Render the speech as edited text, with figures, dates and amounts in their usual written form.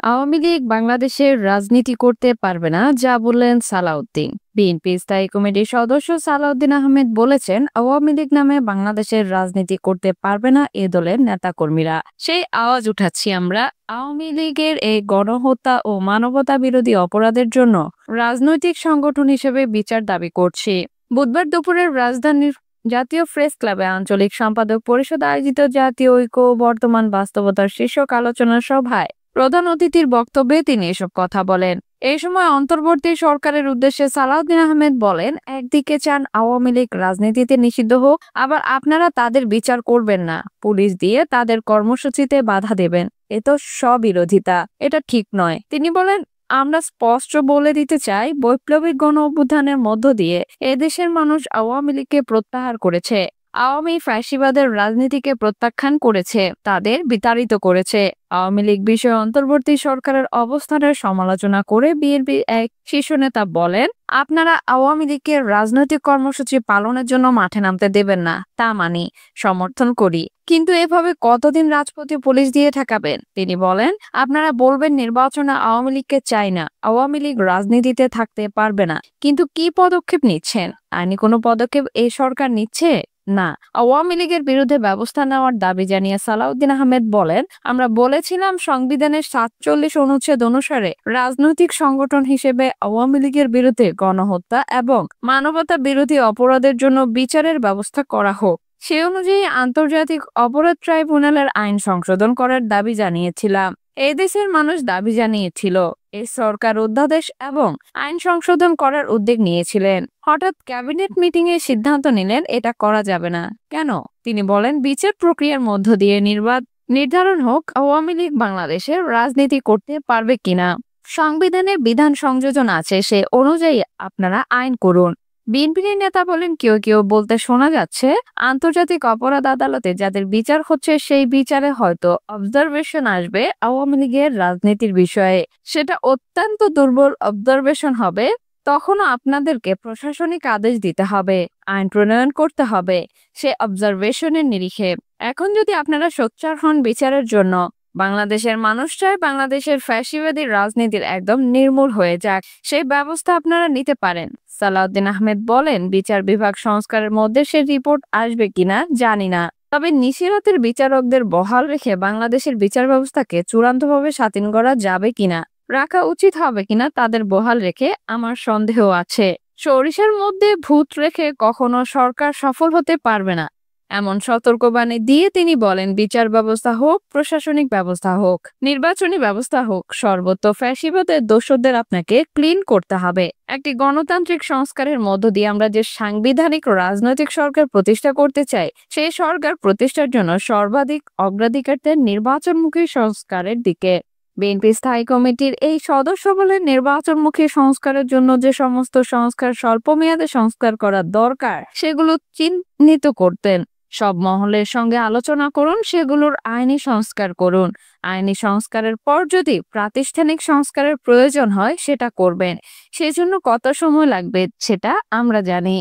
আওয়ামী লীগ বাংলাদেশের রাজনীতি করতে পারবে না, যা বললেন সালাউদ্দিন। বিএনপি স্থায়ী কমিটির সদস্য সালাউদ্দিন আহমেদ বলেছেন, আওয়ামী লীগ নামে বাংলাদেশের রাজনীতি করতে পারবে না এ দলের নেতাকর্মীরা। সেই আওয়াজ উঠাচ্ছি আমরা। আওয়ামী লীগের এই গণহত্যা ও মানবতা বিরোধী অপরাধের জন্য রাজনৈতিক সংগঠন হিসেবে বিচার দাবি করছি। বুধবার দুপুরে রাজধানীর জাতীয় প্রেস ক্লাবে আঞ্চলিক সম্পাদক পরিষদ আয়োজিত জাতীয় ঐক্য ও বর্তমান বাস্তবতার শীর্ষক আলোচনা সভায় প্রধান অতিথির বক্তব্যে তিনি এসব কথা বলেন। এই সময় অন্তর্বর্তী সরকারের উদ্দেশ্যে সালাউদ্দিন আহমেদ বলেন, একদিকে চান আওয়ামী লীগ রাজনীতিতে নিষিদ্ধ হোক, আবার আপনারা তাদের বিচার করবেন না, পুলিশ দিয়ে তাদের কর্মসূচিতে বাধা দেবেন। এ তো স্ববিরোধিতা, এটা ঠিক নয়। তিনি বলেন, আমরা স্পষ্ট বলে দিতে চাই, বৈপ্লবিক গণ অভ্যুত্থানের মধ্য দিয়ে এদেশের মানুষ আওয়ামী লীগকে প্রত্যাহার করেছে, আওয়ামী ফ্যাসিবাদের রাজনীতিকে প্রত্যাখ্যান করেছে, তাদের বিতাড়িত করেছে। আওয়ামী লীগ বিষয়ে অন্তর্বর্তী সরকারের অবস্থানের সমালোচনা করে বিএনপি এক শীর্ষ নেতা বলেন, আপনারা আওয়ামী লীগের রাজনৈতিক কর্মসূচি পালনের জন্য মাঠে নামতে দেবেন না, তা মানি, সমর্থন করি, কিন্তু এভাবে কতদিন রাজপথে পুলিশ দিয়ে ঠেকাবেন? তিনি বলেন, আপনারা বলবেন নির্বাচনে আওয়ামী লীগকে চাই না, আওয়ামী লীগ রাজনীতিতে থাকতে পারবে না, কিন্তু কি পদক্ষেপ নিচ্ছেন? আইনি কোনো পদক্ষেপ এই সরকার নিচ্ছে না। আওয়ামী লীগের বিরুদ্ধে ব্যবস্থা নেওয়ার দাবি জানিয়ে সালাউদ্দিন আহমেদ বলেন, আমরা বলেছিলাম সংবিধানের ৪৭ অনুচ্ছেদ অনুসারে রাজনৈতিক সংগঠন হিসেবে আওয়ামী লীগের বিরুদ্ধে গণহত্যা এবং মানবতা বিরোধী অপরাধের জন্য বিচারের ব্যবস্থা করা হোক। সে অনুযায়ী আন্তর্জাতিক অপরাধ ট্রাইব্যুনালের আইন সংশোধন করার দাবি জানিয়েছিলাম। এই দেশের মানুষ দাবি জানিয়েছিল, এই সরকার অধ্যাদেশ এবং আইন সংশোধন করার উদ্যোগ নিয়েছিলেন। হঠাৎ ক্যাবিনেট মিটিং এ সিদ্ধান্ত নিলেন এটা করা যাবে না কেন? তিনি বলেন, বিচার প্রক্রিয়ার মধ্য দিয়ে নির্ধারণ হোক আওয়ামী লীগ বাংলাদেশের রাজনীতি করতে পারবে কিনা। সংবিধানে বিধান সংযোজন আছে, সে অনুযায়ী আপনারা আইন করুন। বিএনপির নেতা বলেন, কেউ কেউ বলতে শোনা যাচ্ছে, আন্তর্জাতিক অপরাধ আদালতে যাদের বিচার হচ্ছে সেই বিচারে হয়তো অবজারভেশন আসবে আওয়ামী লীগের রাজনীতির বিষয়ে। সেটা অত্যন্ত দুর্বল অবজারভেশন হবে। তখনও আপনাদেরকে প্রশাসনিক আদেশ দিতে হবে, আইন প্রণয়ন করতে হবে সে অবজারভেশনের নিরিখে। এখন যদি আপনারা সোচ্চার হন বিচারের জন্য, বাংলাদেশের মানুষ চায় বাংলাদেশের ফ্যাসিবাদী রাজনীতির একদম নির্মূল হয়ে যাক, সেই ব্যবস্থা আপনারা নিতে পারেন। সালাউদ্দিন আহমেদ বলেন, বিচার বিভাগ সংস্কারের মধ্যে সে রিপোর্ট আসবে কিনা জানি না, তবে নিশিরাতের বিচারকদের বহাল রেখে বাংলাদেশের বিচার ব্যবস্থাকে চূড়ান্তভাবে স্বাধীন করা যাবে কিনা, রাখা উচিত হবে কিনা তাদের বহাল রেখে আমার সন্দেহ আছে। সরিষার মধ্যে ভূত রেখে কখনো সরকার সফল হতে পারবে না, এমন সতর্কবাণী দিয়ে তিনি বলেন, বিচার ব্যবস্থা হোক, প্রশাসনিক ব্যবস্থা হোক, নির্বাচনী ব্যবস্থা হোক, সর্বত্র ফ্যাসিবাদের দোষদের আপনাকে ক্লিন করতে হবে। একটি গণতান্ত্রিক সংস্কারের মধ্য দিয়ে আমরা যে সাংবিধানিক রাজনৈতিক সরকার প্রতিষ্ঠা করতে চাই, সেই সরকার প্রতিষ্ঠার জন্য সর্বাধিক অগ্রাধিকার দেন নির্বাচনমুখী সংস্কারের দিকে। বিএনপি স্থায়ী কমিটির এই সদস্য বলেন, নির্বাচনমুখী সংস্কারের জন্য যে সমস্ত সংস্কার স্বল্পমেয়াদে সংস্কার করা দরকার সেগুলো চিহ্নিত করতেন। সব মহলের সঙ্গে আলোচনা করুন, সেগুলোর আইনি সংস্কার করুন। আইনি সংস্কারের পর যদি প্রাতিষ্ঠানিক সংস্কারের প্রয়োজন হয় সেটা করবেন। সেজন্য কত সময় লাগবে সেটা আমরা জানি।